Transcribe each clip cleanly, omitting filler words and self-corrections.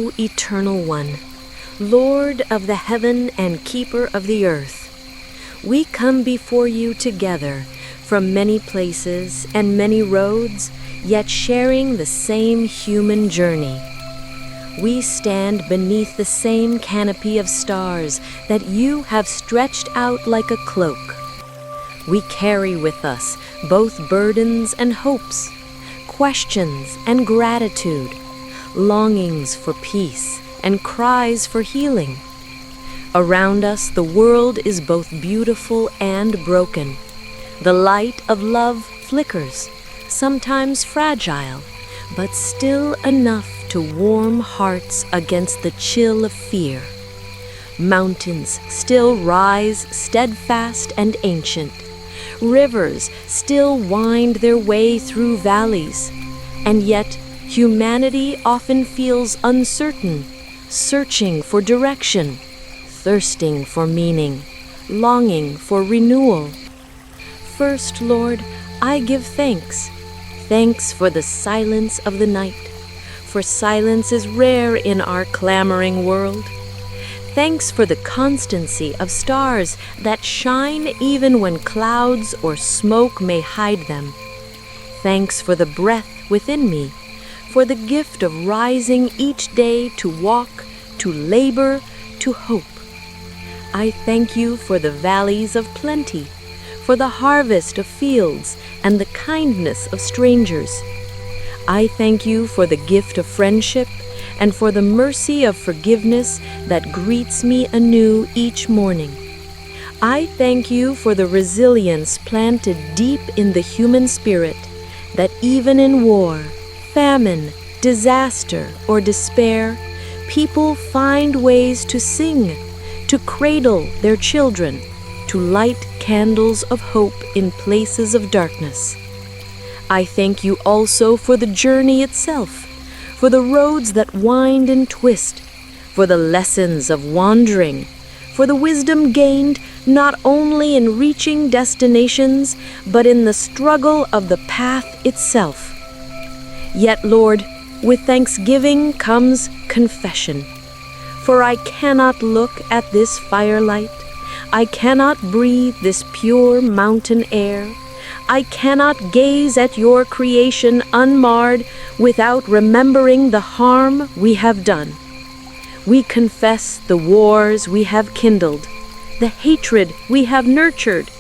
O Eternal One, Lord of the heaven and keeper of the earth, we come before you together from many places and many roads, yet sharing the same human journey. We stand beneath the same canopy of stars that you have stretched out like a cloak. We carry with us both burdens and hopes, questions and gratitude, longings for peace and cries for healing. Around us, the world is both beautiful and broken. The light of love flickers, sometimes fragile, but still enough to warm hearts against the chill of fear. Mountains still rise steadfast and ancient. Rivers still wind their way through valleys, and yet humanity often feels uncertain, searching for direction, thirsting for meaning, longing for renewal. First, Lord, I give thanks. Thanks for the silence of the night, for silence is rare in our clamoring world. Thanks for the constancy of stars that shine even when clouds or smoke may hide them. Thanks for the breath within me, for the gift of rising each day to walk, to labor, to hope. I thank you for the valleys of plenty, for the harvest of fields and the kindness of strangers. I thank you for the gift of friendship and for the mercy of forgiveness that greets me anew each morning. I thank you for the resilience planted deep in the human spirit, that even in war, famine, disaster, or despair, people find ways to sing, to cradle their children, to light candles of hope in places of darkness. I thank you also for the journey itself, for the roads that wind and twist, for the lessons of wandering, for the wisdom gained not only in reaching destinations, but in the struggle of the path itself. Yet, Lord, with thanksgiving comes confession, for I cannot look at this firelight, I cannot breathe this pure mountain air, I cannot gaze at your creation unmarred without remembering the harm we have done. We confess the wars we have kindled, the hatred we have nurtured,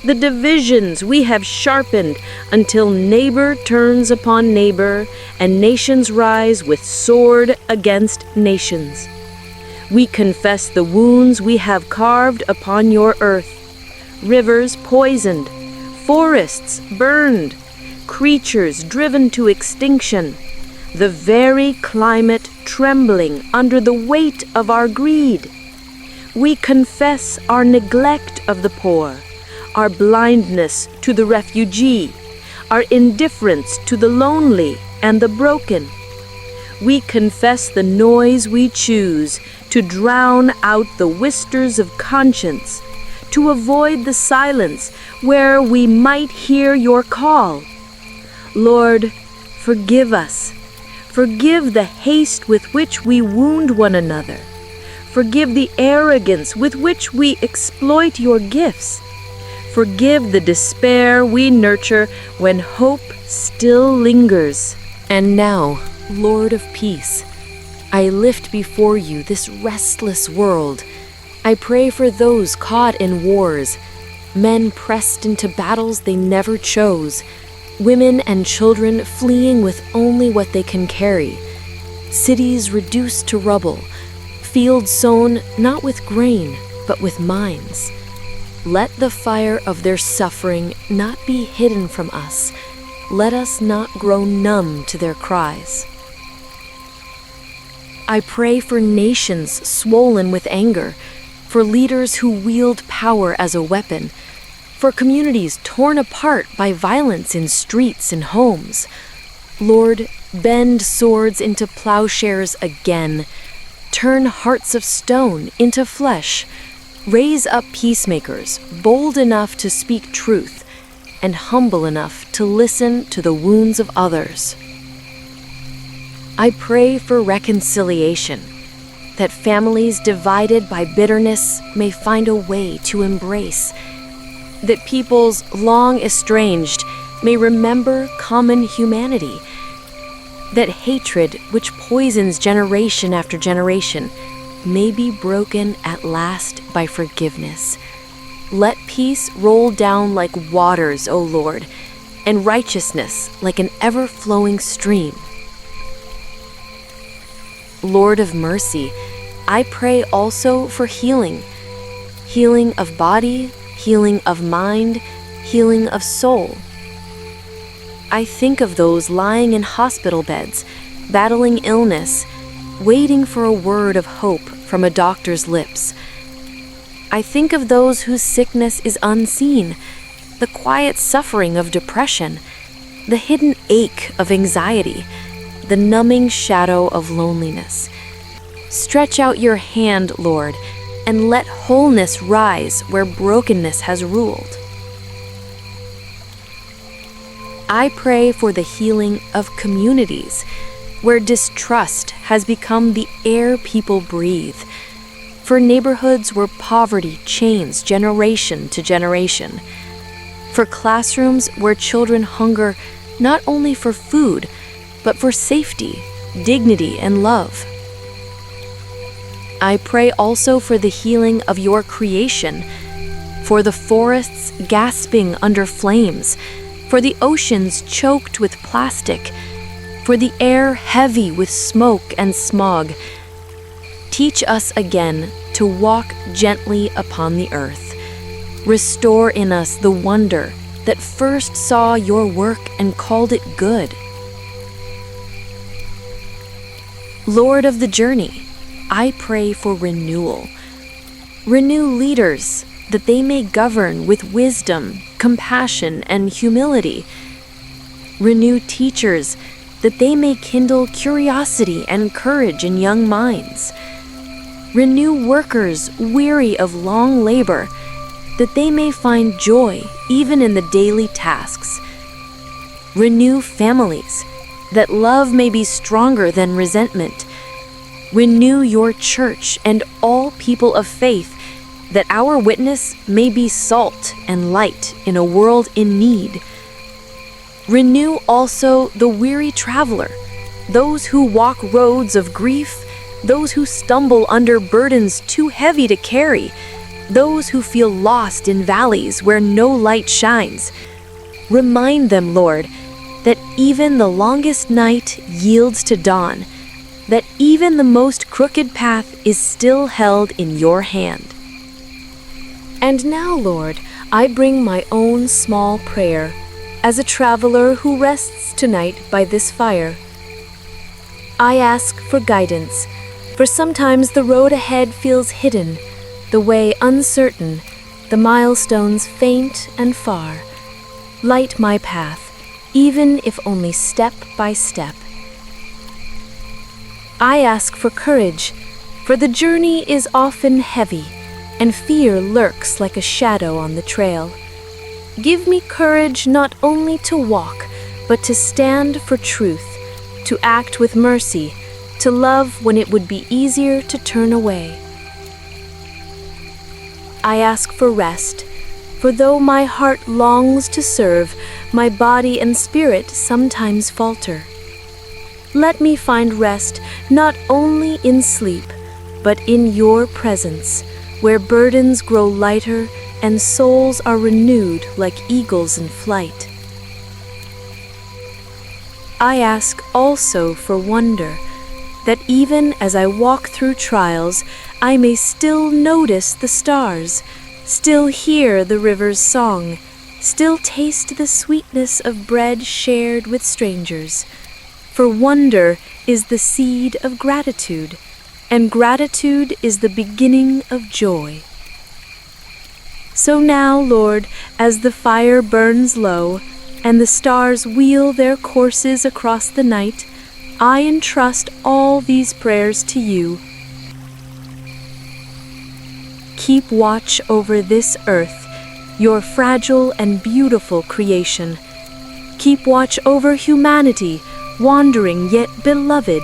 the divisions we have sharpened until neighbor turns upon neighbor and nations rise with sword against nations. We confess the wounds we have carved upon your earth, rivers poisoned, forests burned, creatures driven to extinction, the very climate trembling under the weight of our greed. We confess our neglect of the poor, our blindness to the refugee, our indifference to the lonely and the broken. We confess the noise we choose to drown out the whispers of conscience, to avoid the silence where we might hear your call. Lord, forgive us. Forgive the haste with which we wound one another. Forgive the arrogance with which we exploit your gifts. Forgive the despair we nurture when hope still lingers. And now, Lord of peace, I lift before you this restless world. I pray for those caught in wars, men pressed into battles they never chose, women and children fleeing with only what they can carry, cities reduced to rubble, fields sown not with grain, but with mines. Let the fire of their suffering not be hidden from us. Let us not grow numb to their cries. I pray for nations swollen with anger, for leaders who wield power as a weapon, for communities torn apart by violence in streets and homes. Lord, bend swords into plowshares again, turn hearts of stone into flesh, raise up peacemakers, bold enough to speak truth, and humble enough to listen to the wounds of others. I pray for reconciliation, that families divided by bitterness may find a way to embrace, that peoples long estranged may remember common humanity, that hatred which poisons generation after generation may be broken at last by forgiveness. Let peace roll down like waters, O Lord, and righteousness like an ever-flowing stream. Lord of mercy, I pray also for healing of body, healing of mind, healing of soul. I think of those lying in hospital beds, battling illness, waiting for a word of hope from a doctor's lips. I think of those whose sickness is unseen, the quiet suffering of depression, the hidden ache of anxiety, the numbing shadow of loneliness. Stretch out your hand, Lord, and let wholeness rise where brokenness has ruled. I pray for the healing of communities, where distrust has become the air people breathe, for neighborhoods where poverty chains generation to generation, for classrooms where children hunger not only for food, but for safety, dignity, and love. I pray also for the healing of your creation, for the forests gasping under flames, for the oceans choked with plastic, for the air heavy with smoke and smog. Teach us again to walk gently upon the earth. Restore in us the wonder that first saw your work and called it good. Lord of the journey, I pray for renewal. Renew leaders that they may govern with wisdom, compassion, and humility. Renew teachers that they may kindle curiosity and courage in young minds. Renew workers weary of long labor, that they may find joy even in the daily tasks. Renew families, that love may be stronger than resentment. Renew your church and all people of faith, that our witness may be salt and light in a world in need. Renew also the weary traveler, those who walk roads of grief, those who stumble under burdens too heavy to carry, those who feel lost in valleys where no light shines. Remind them, Lord, that even the longest night yields to dawn, that even the most crooked path is still held in your hand. And now, Lord, I bring my own small prayer as a traveler who rests tonight by this fire. I ask for guidance, for sometimes the road ahead feels hidden, the way uncertain, the milestones faint and far. Light my path, even if only step by step. I ask for courage, for the journey is often heavy, and fear lurks like a shadow on the trail. Give me courage not only to walk, but to stand for truth, to act with mercy, to love when it would be easier to turn away. I ask for rest, for though my heart longs to serve, my body and spirit sometimes falter. Let me find rest not only in sleep, but in your presence, where burdens grow lighter and souls are renewed like eagles in flight. I ask also for wonder, that even as I walk through trials, I may still notice the stars, still hear the river's song, still taste the sweetness of bread shared with strangers. For wonder is the seed of gratitude, and gratitude is the beginning of joy. So now, Lord, as the fire burns low, and the stars wheel their courses across the night, I entrust all these prayers to you. Keep watch over this earth, your fragile and beautiful creation. Keep watch over humanity, wandering yet beloved,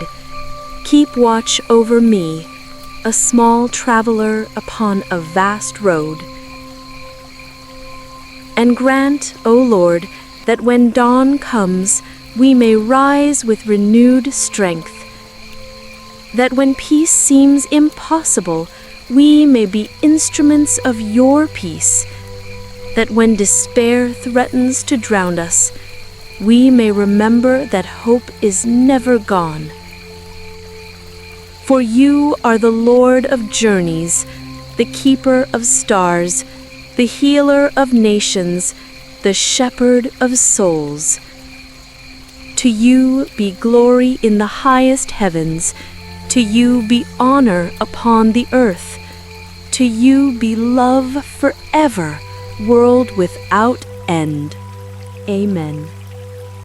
keep watch over me, a small traveler upon a vast road. And grant, O Lord, that when dawn comes, we may rise with renewed strength, that when peace seems impossible, we may be instruments of your peace, that when despair threatens to drown us, we may remember that hope is never gone. For you are the Lord of journeys, the keeper of stars, the healer of nations, the shepherd of souls. To you be glory in the highest heavens, to you be honor upon the earth, to you be love forever, world without end. Amen.